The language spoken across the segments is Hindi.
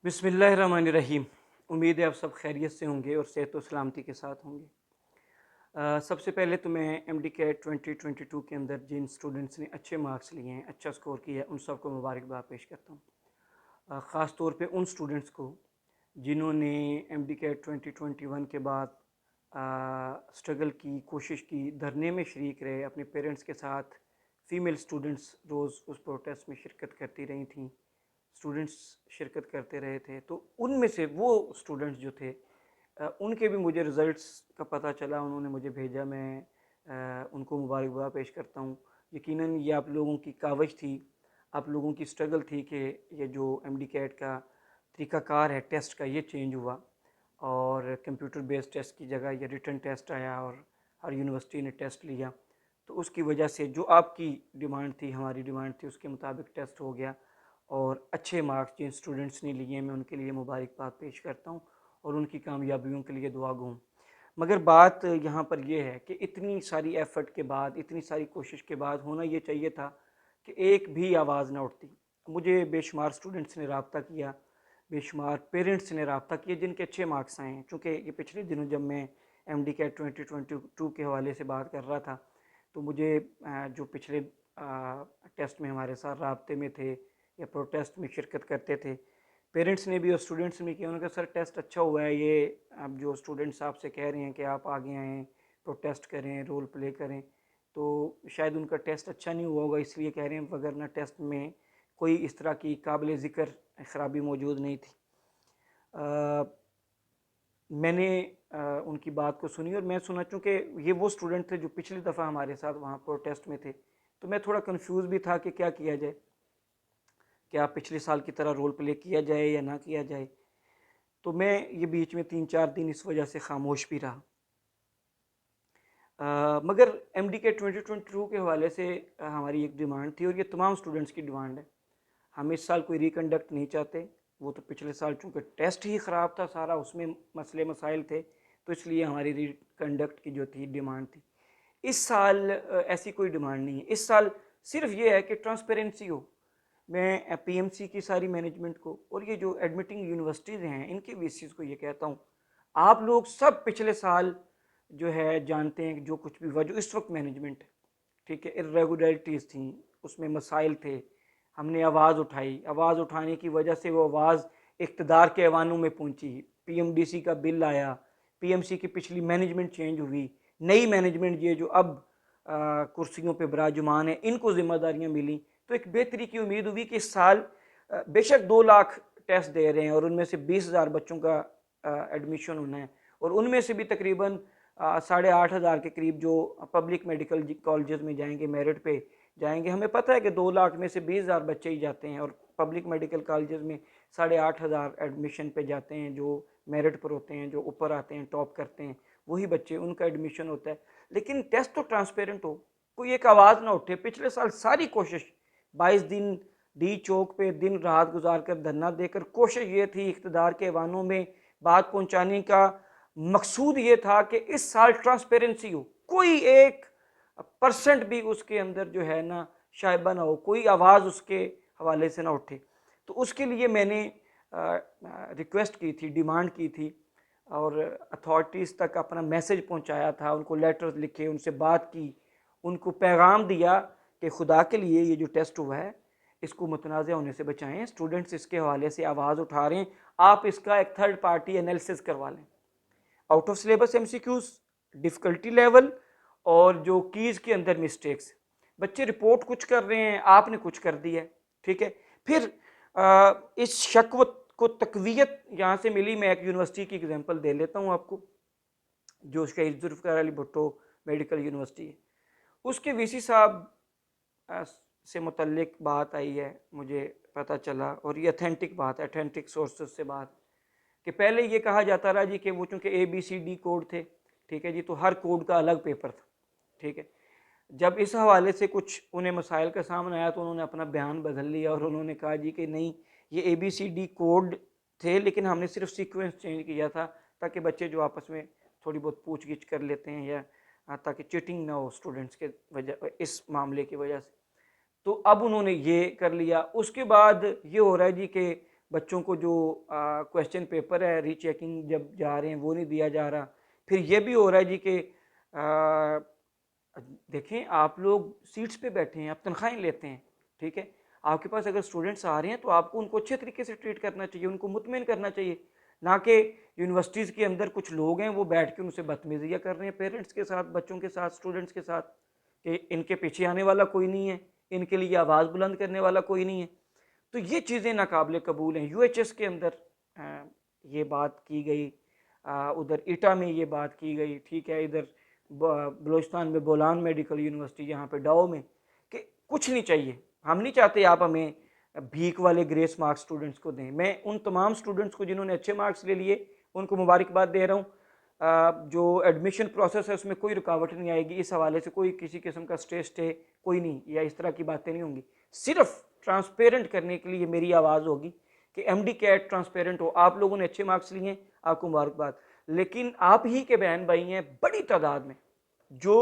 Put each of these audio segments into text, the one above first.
बिस्मिल्लाहिर्रहमानिर्रहीम। उम्मीद है आप सब खैरियत से होंगे और सेहत व सलामती के साथ होंगे। सबसे पहले तो मैं एम डी कैट 2022 के अंदर जिन स्टूडेंट्स ने अच्छे मार्क्स लिए हैं, अच्छा स्कोर किया है, उन सबको मुबारकबाद पेश करता हूँ। ख़ास तौर पे उन स्टूडेंट्स को जिन्होंने एम डी कैट 2021 के बाद स्ट्रगल की, कोशिश की, धरने में शरीक रहे, अपने पेरेंट्स के साथ। फ़ीमेल स्टूडेंट्स रोज़ उस प्रोटेस्ट में शिरकत करती रही थीं, स्टूडेंट्स शिरकत करते रहे थे। तो उनमें से वो स्टूडेंट्स जो थे, उनके भी मुझे रिज़ल्ट्स का पता चला, उन्होंने मुझे भेजा, मैं उनको मुबारकबाद पेश करता हूँ। यकीनन ये आप लोगों की काविश थी, आप लोगों की स्ट्रगल थी कि ये जो एम डी कैट का तरीक़ाकार है टेस्ट का, ये चेंज हुआ और कंप्यूटर बेस्ड टेस्ट की जगह ये रिटन टेस्ट आया और हर यूनिवर्सिटी ने टेस्ट लिया। तो उसकी वजह से जो आपकी डिमांड थी, हमारी डिमांड थी, उसके मुताबिक टेस्ट हो गया और अच्छे मार्क्स जिन स्टूडेंट्स ने लिए, मैं उनके लिए मुबारकबाद पेश करता हूँ और उनकी कामयाबियों के लिए दुआ गो। मगर बात यहाँ पर यह है कि इतनी सारी एफ़र्ट के बाद, इतनी सारी कोशिश के बाद होना ये चाहिए था कि एक भी आवाज़ ना उठती। मुझे बेशुमार स्टूडेंट्स ने रब्ता किया, बेशुमार पेरेंट्स ने रब्ता किया जिनके अच्छे मार्क्स आए हैं। चूँकि ये पिछले दिनों जब मैं एम डी कैट 2022 के हवाले से बात कर रहा था, तो मुझे जो पिछले टेस्ट में हमारे साथ राब्ते में थे या प्रोटेस्ट में शिरकत करते थे, पेरेंट्स ने भी और स्टूडेंट्स ने भी किया। उन्होंने कहा सर टेस्ट अच्छा हुआ है, ये अब जो स्टूडेंट्स आपसे कह रहे हैं कि आप आगे आएँ, प्रोटेस्ट करें, रोल प्ले करें, तो शायद उनका टेस्ट अच्छा नहीं हुआ होगा इसलिए कह रहे हैं, वगरना टेस्ट में कोई इस तरह की काबिल ज़िक्र ख़राबी मौजूद नहीं थी। मैंने उनकी बात को सुनी और मैं सुना, चूँकि ये वो स्टूडेंट थे जो पिछली दफ़ा हमारे साथ वहाँ प्रोटेस्ट में थे, तो मैं थोड़ा कंफ्यूज भी था कि क्या किया जाए, क्या पिछले साल की तरह रोल प्ले किया जाए या ना किया जाए। तो मैं ये बीच में 3-4 दिन इस वजह से खामोश भी रहा। मगर एम डी के 2022 के हवाले से हमारी एक डिमांड थी और ये तमाम स्टूडेंट्स की डिमांड है। हम इस साल कोई रिकंडक्ट नहीं चाहते। वो तो पिछले साल चूँकि टेस्ट ही ख़राब था सारा, उसमें मसले मसाइल थे, तो इसलिए हमारी रिकंडक्ट की जो थी डिमांड थी। इस साल ऐसी कोई डिमांड नहीं है। इस साल सिर्फ ये है कि ट्रांसपेरेंसी हो। मैं पीएमसी की सारी मैनेजमेंट को और ये जो एडमिटिंग यूनिवर्सिटीज़ हैं, इनके वीसीज़ को ये कहता हूँ, आप लोग सब पिछले साल जो है जानते हैं कि जो कुछ भी हुआ, जो इस वक्त मैनेजमेंट है, ठीक है, इर्रेगुलरिटीज़ थी, उसमें मसाइल थे, हमने आवाज़ उठाई, आवाज़ उठाने की वजह से वो आवाज़ इक़्तिदार के ऐवानों में पहुँची, पीएमडीसी का बिल आया, पीएमसी की पिछली मैनेजमेंट चेंज हुई, नई मैनेजमेंट ये जो अब कुर्सियों पे बिराजमान है, इनको जिम्मेदारियाँ मिली, तो एक बेहतरी की उम्मीद हुई कि इस साल बेशक 2 लाख टेस्ट दे रहे हैं और उनमें से 20,000 बच्चों का एडमिशन होना है और उनमें से भी तकरीबन 8,500 के करीब जो पब्लिक मेडिकल कॉलेजेस में जाएंगे, मेरिट पे जाएंगे। हमें पता है कि 2 लाख में से 20,000 बच्चे ही जाते हैं और पब्लिक मेडिकल कॉलेजेस में 8,500 एडमिशन पे जाते हैं, जो मेरिट पर होते हैं, जो ऊपर आते हैं, टॉप करते हैं, वही बच्चे, उनका एडमिशन होता है। लेकिन टेस्ट तो ट्रांसपेरेंट हो, कोई एक आवाज़ ना उठे। पिछले साल सारी कोशिश 22 दिन डी चौक पे दिन रात गुजार कर धरना देकर कोशिश ये थी इक़्तिदार के ऐवानों में बात पहुंचाने का मकसूद ये था कि इस साल ट्रांसपेरेंसी हो, कोई एक परसेंट भी उसके अंदर जो है ना शायबा ना हो, कोई आवाज़ उसके हवाले से ना उठे। तो उसके लिए मैंने रिक्वेस्ट की थी, डिमांड की थी और अथॉरिटीज़ तक अपना मैसेज पहुंचाया था, उनको लेटर्स लिखे, उनसे बात की, उनको पैगाम दिया कि खुदा के लिए ये जो टेस्ट हुआ है इसको मुतनाज़ होने से बचाएं। स्टूडेंट्स इसके हवाले से आवाज़ उठा रहे हैं, आप इसका एक थर्ड पार्टी एनालिसिस करवा लें। Out of syllabus MCQs, difficulty level और जो कीज़ के अंदर मिस्टेक्स, बच्चे रिपोर्ट कुछ कर रहे हैं, आपने कुछ कर दिया है, ठीक है। फिर इस शक को तकवीयत यहाँ से मिली। मैं एक यूनिवर्सिटी की एग्जांपल दे लेता हूँ आपको, जो शहीद जुल्फ़िकार अली भुट्टो मेडिकल यूनिवर्सिटी है। उसके वीसी साहब से मुतल्लिक बात आई है, मुझे पता चला, और ये अथेंटिक बात है, अथेंटिक सोर्सेज से बात, कि पहले ये कहा जाता रहा जी कि वो चूँकि ABCD कोड थे, ठीक है जी, तो हर कोड का अलग पेपर था, ठीक है। जब इस हवाले से कुछ उन्हें मसाइल का सामना आया तो उन्होंने अपना बयान बदल लिया और उन्होंने कहा जी कि नहीं, ये ABCD कोड थे लेकिन हमने सिर्फ सीक्वेंस चेंज किया था ताकि बच्चे जो आपस में थोड़ी बहुत पूछ गिछ कर लेते हैं या ताकि चीटिंग ना हो स्टूडेंट्स के वजह, इस मामले की वजह से। तो अब उन्होंने ये कर लिया। उसके बाद ये हो रहा है जी कि बच्चों को जो क्वेश्चन पेपर है रीचेकिंग जब जा रहे हैं वो नहीं दिया जा रहा। फिर ये भी हो रहा है जी कि देखें आप लोग सीट्स पे बैठे हैं, आप तनख्वाहें लेते हैं, ठीक है, आपके पास अगर स्टूडेंट्स आ रहे हैं तो आपको उनको अच्छे तरीके से ट्रीट करना चाहिए, उनको मुतमिन करना चाहिए, ना कि यूनिवर्सिटीज़ के अंदर कुछ लोग हैं वो बैठ के उनसे बदतमीजियाँ कर रहे हैं पेरेंट्स के साथ, बच्चों के साथ, स्टूडेंट्स के साथ, कि इनके पीछे आने वाला कोई नहीं है, इनके लिए आवाज़ बुलंद करने वाला कोई नहीं है। तो ये चीज़ें नाकाबिले कबूल हैं। यूएचएस के अंदर ये बात की गई, उधर ईटा में ये बात की गई, ठीक है, इधर बलूचिस्तान में बोलान मेडिकल यूनिवर्सिटी यहाँ पे डाओ में, कि कुछ नहीं चाहिए, हम नहीं चाहते आप हमें भीख वाले ग्रेस मार्क्स स्टूडेंट्स को दें। मैं उन तमाम स्टूडेंट्स को जिन्होंने अच्छे मार्क्स ले लिए उनको मुबारकबाद दे रहा हूँ। जो एडमिशन प्रोसेस है उसमें कोई रुकावट नहीं आएगी, इस हवाले से कोई किसी किस्म का स्टे कोई नहीं, या इस तरह की बातें नहीं होंगी। सिर्फ ट्रांसपेरेंट करने के लिए मेरी आवाज़ होगी कि एमडी कैट ट्रांसपेरेंट हो। आप लोगों ने अच्छे मार्क्स लिए हैं, आपको मुबारकबाद, लेकिन आप ही के बहन भाई हैं बड़ी तादाद में जो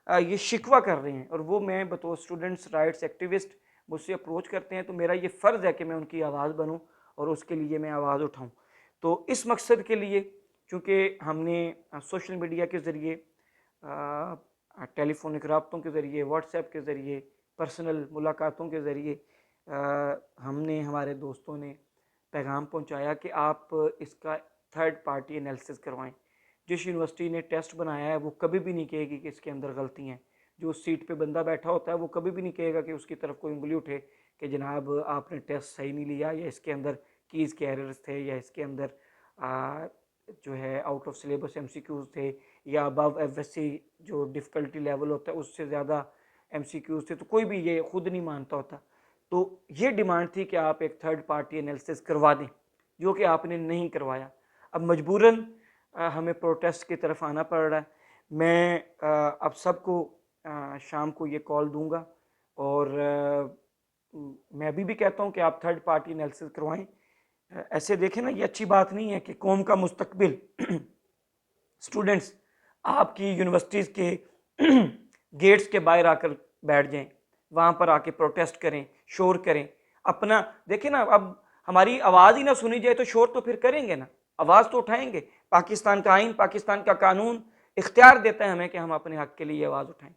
ये शिकवा कर रहे हैं, और वो मैं बतौर स्टूडेंट्स राइट्स एक्टिविस्ट मुझसे अप्रोच करते हैं, तो मेरा ये फ़र्ज़ है कि मैं उनकी आवाज़ बनूं और उसके लिए मैं आवाज़ उठाऊं। तो इस मकसद के लिए चूँकि हमने सोशल मीडिया के ज़रिए, टेलीफोनिक रब्तों के ज़रिए, व्हाट्सएप के ज़रिए, पर्सनल मुलाकातों के ज़रिए हमने, हमारे दोस्तों ने पैगाम पहुंचाया कि आप इसका थर्ड पार्टी एनालिसिस करवाएं। जिस यूनिवर्सिटी ने टेस्ट बनाया है वो कभी भी नहीं कहेगी कि इसके अंदर गलती हैं। जो उस सीट पे बंदा बैठा होता है वो कभी भी नहीं कहेगा कि उसकी तरफ कोई उंगली उठे कि जनाब आपने टेस्ट सही नहीं लिया, या इसके अंदर कीज़ के एरर्स थे, या इसके अंदर जो है आउट ऑफ सिलेबस एमसीक्यूज़ थे, या अबव एफएससी जो डिफ़िकल्टी लेवल होता है उससे ज़्यादा एमसीक्यूज़ थे। तो कोई भी ये खुद नहीं मानता होता। तो ये डिमांड थी कि आप एक थर्ड पार्टी एनालिसिस करवा दें, जो कि आपने नहीं करवाया। अब मजबूरन हमें प्रोटेस्ट की तरफ आना पड़ रहा है। मैं अब सबको शाम को ये कॉल दूंगा, और मैं अभी भी कहता हूँ कि आप थर्ड पार्टी एनालिसिस करवाएं। ऐसे देखें ना, ये अच्छी बात नहीं है कि कौम का मुस्तकबिल स्टूडेंट्स आपकी यूनिवर्सिटीज़ के गेट्स के बाहर आकर बैठ जाएं, वहाँ पर आके प्रोटेस्ट करें, शोर करें अपना। देखें ना, अब हमारी आवाज़ ही ना सुनी जाए तो शोर तो फिर करेंगे ना, आवाज़ तो उठाएंगे। पाकिस्तान का आइन, पाकिस्तान का कानून इख्तियार देता है हमें कि हम अपने हक़ के लिए आवाज़ उठाएं।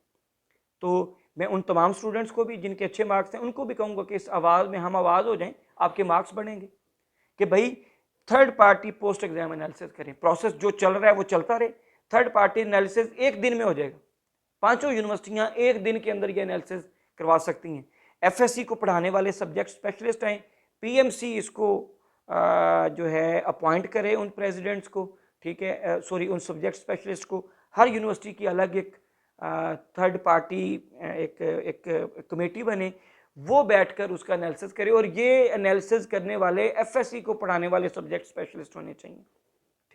तो मैं उन तमाम स्टूडेंट्स को भी जिनके अच्छे मार्क्स हैं उनको भी कहूँगा कि इस आवाज़ में हम आवाज़ हो जाएं, आपके मार्क्स बढ़ेंगे। कि भाई third party post exam analysis करें, प्रोसेस जो चल रहा है वो चलता रहे। थर्ड पार्टी एनालिसिस एक दिन में हो जाएगा, पांचों यूनिवर्सिटियां एक दिन के अंदर ये एनालिसिस करवा सकती हैं। एफएससी को पढ़ाने वाले सब्जेक्ट स्पेशलिस्ट हैं, पीएमसी इसको जो है अपॉइंट करे उन प्रेसिडेंट्स को, ठीक है, सॉरी उन सब्जेक्ट स्पेशलिस्ट को। हर यूनिवर्सिटी की अलग एक थर्ड पार्टी एक कमेटी बने, वो बैठकर उसका एनालिसिस करे, और ये एनालिसिस करने वाले एफएससी को पढ़ाने वाले सब्जेक्ट स्पेशलिस्ट होने चाहिए,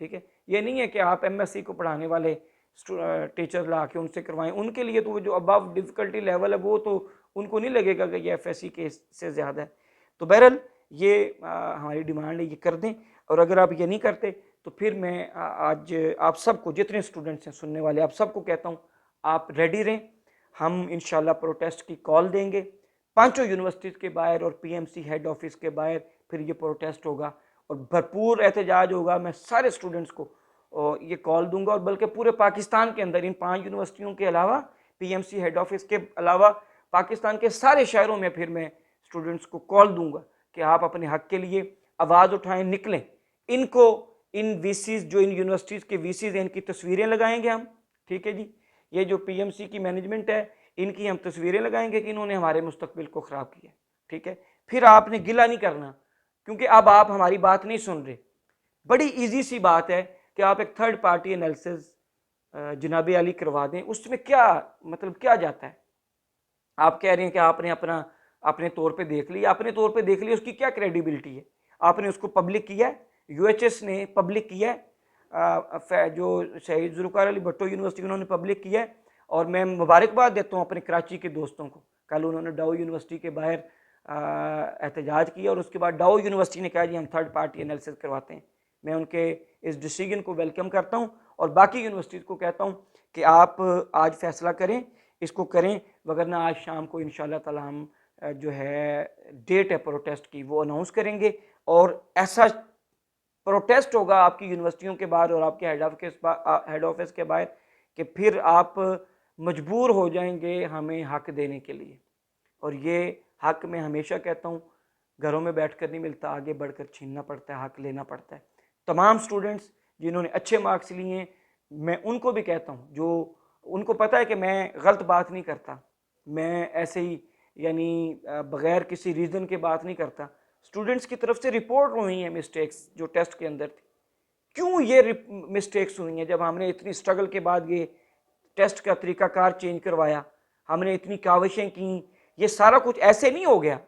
ठीक है। ये नहीं है कि आप एमएससी को पढ़ाने वाले टीचर ला के उनसे करवाएं, उनके लिए तो वो जो अबव डिफ़िकल्टी लेवल है वो तो उनको नहीं लगेगा कि ये एफएससी के से ज़्यादा है। तो बहरहाल ये हमारी डिमांड है, ये कर दें। और अगर आप ये नहीं करते तो फिर मैं आज आप सबको, जितने स्टूडेंट्स हैं सुनने वाले, आप सबको कहता हूँ आप रेडी रहें। हम इंशाल्लाह प्रोटेस्ट की कॉल देंगे पांचों यूनिवर्सिटीज़ के बाहर और पीएमसी हेड ऑफिस के बाहर। फिर ये प्रोटेस्ट होगा और भरपूर एहतजाज होगा। मैं सारे स्टूडेंट्स को ये कॉल दूंगा, और बल्कि पूरे पाकिस्तान के अंदर इन 5 यूनिवर्सिटियों के अलावा, पीएमसी हेड ऑफिस के अलावा पाकिस्तान के सारे शहरों में फिर मैं स्टूडेंट्स को कॉल दूंगा कि आप अपने हक के लिए आवाज़ उठाएं, निकलें। इनको, इन वीसीज जो इन यूनिवर्सिटीज़ के वीसीज हैं, इनकी तस्वीरें लगाएंगे हम, ठीक है जी। ये जो पीएमसी की मैनेजमेंट है इनकी हम तस्वीरें लगाएंगे कि इन्होंने हमारे मुस्तकबिल को ख़राब किया, ठीक है। फिर आपने गिला नहीं करना, क्योंकि अब आप हमारी बात नहीं सुन रहे। बड़ी इजी सी बात है कि आप एक थर्ड पार्टी एनालिसिस जनाब अली करवा दें। उसमें क्या मतलब क्या जाता है? आप कह रहे हैं कि आपने अपने तौर पे देख लिया, अपने तौर पे देख लिया, उसकी क्या क्रेडिबिलिटी है? आपने उसको पब्लिक किया है, यूएचएस ने पब्लिक किया है, जो शहीद जुल्फ़िकार अली भुट्टो यूनिवर्सिटी उन्होंने पब्लिक किया है। और मैं मुबारकबाद देता हूँ अपने कराची के दोस्तों को। कल उन्होंने डाउ यूनिवर्सिटी के बाहर एहतजाज किया, और उसके बाद डाउ यूनिवर्सिटी ने कहा जी हम थर्ड पार्टी एनालिसिस करवाते हैं। मैं उनके इस डिसीजन को वेलकम करता हूँ, और बाकी यूनिवर्सिटीज़ को कहता हूँ कि आप आज फैसला करें, इसको करें, वगरना आज शाम को इंशाल्लाह ताला हम जो है डेट है प्रोटेस्ट की वो अनाउंस करेंगे। और ऐसा प्रोटेस्ट होगा आपकी यूनिवर्सिटियों के बाहर और आपके हेड ऑफिस के बाहर कि फिर आप मजबूर हो जाएंगे हमें हक देने के लिए। और ये हक मैं हमेशा कहता हूँ घरों में बैठकर नहीं मिलता, आगे बढ़कर छीनना पड़ता है, हक लेना पड़ता है। तमाम स्टूडेंट्स जिन्होंने अच्छे मार्क्स लिए हैं, मैं उनको भी कहता हूँ, जो उनको पता है कि मैं गलत बात नहीं करता, मैं ऐसे ही यानी बगैर किसी रीज़न के बात नहीं करता। स्टूडेंट्स की तरफ से रिपोर्ट हुई हैं मिस्टेक्स जो टेस्ट के अंदर थी, क्यों ये मिस्टेक्स हुई हैं? जब हमने इतनी स्ट्रगल के बाद ये टेस्ट का तरीकाकार चेंज करवाया, हमने इतनी काविशें की, ये सारा कुछ ऐसे नहीं हो गया,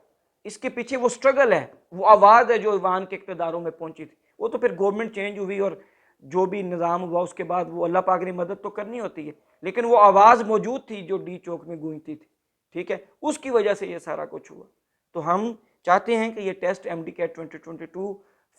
इसके पीछे वो स्ट्रगल है, वो आवाज़ है जो ईवान के इक़्तिदारों में पहुंची थी। वो तो फिर गवर्नमेंट चेंज हुई और जो भी निज़ाम हुआ उसके बाद वो अल्लाह पाक ने मदद तो करनी होती है, लेकिन वो आवाज़ मौजूद थी जो डी चौक में गूंजती थी, ठीक है, उसकी वजह से ये सारा कुछ हुआ। तो हम चाहते हैं कि ये टेस्ट MD-CAT 2022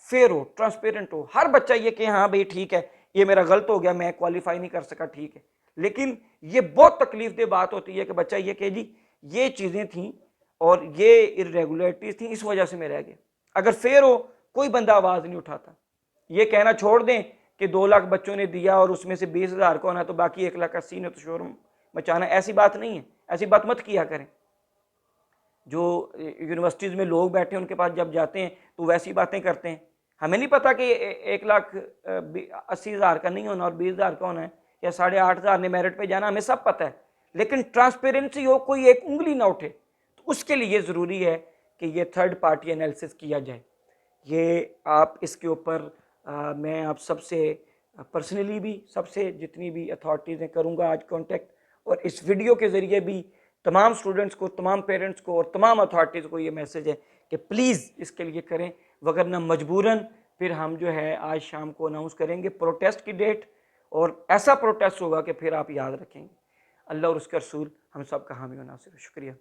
फेयर हो, ट्रांसपेरेंट हो, हर बच्चा ये कि हाँ भाई ठीक है, ये मेरा गलत हो गया, मैं क्वालिफाई नहीं कर सका, ठीक है। लेकिन ये बहुत तकलीफ दे बात होती है कि बच्चा ये कहे जी ये चीज़ें थी और ये इरेगुलरिटीज थी, इस वजह से मैं रह गया। अगर फेयर हो, कोई बंदा आवाज़ नहीं उठाता। ये कहना छोड़ दें कि 2 लाख बच्चों ने दिया और उसमें से 20,000 को आना तो बाकी 1,80,000 ने तो शोर मचाना, ऐसी बात नहीं है, ऐसी बात मत किया करें। जो यूनिवर्सिटीज़ में लोग बैठे हैं उनके पास जब जाते हैं तो वैसी बातें करते हैं। हमें नहीं पता कि 1,80,000 का नहीं होना और 20,000 का होना है या 8,500 ने मेरिट पे जाना, हमें सब पता है। लेकिन ट्रांसपेरेंसी हो, कोई एक उंगली ना उठे, तो उसके लिए ज़रूरी है कि ये थर्ड पार्टी एनालिसिस किया जाए। ये आप इसके ऊपर मैं आप सबसे पर्सनली भी, सबसे जितनी भी अथॉरिटीज़ हैं करूँगा आज कांटेक्ट, और इस वीडियो के ज़रिए भी तमाम स्टूडेंट्स को, तमाम पेरेंट्स को और तमाम अथॉरिटीज़ को ये मैसेज है कि प्लीज़ इसके लिए करें, वगरना मजबूरन फिर हम जो है आज शाम को अनाउंस करेंगे प्रोटेस्ट की डेट, और ऐसा प्रोटेस्ट होगा कि फिर आप याद रखेंगे। अल्लाह और उसका रसूल हम सब का हामी व नासिर। शुक्रिया।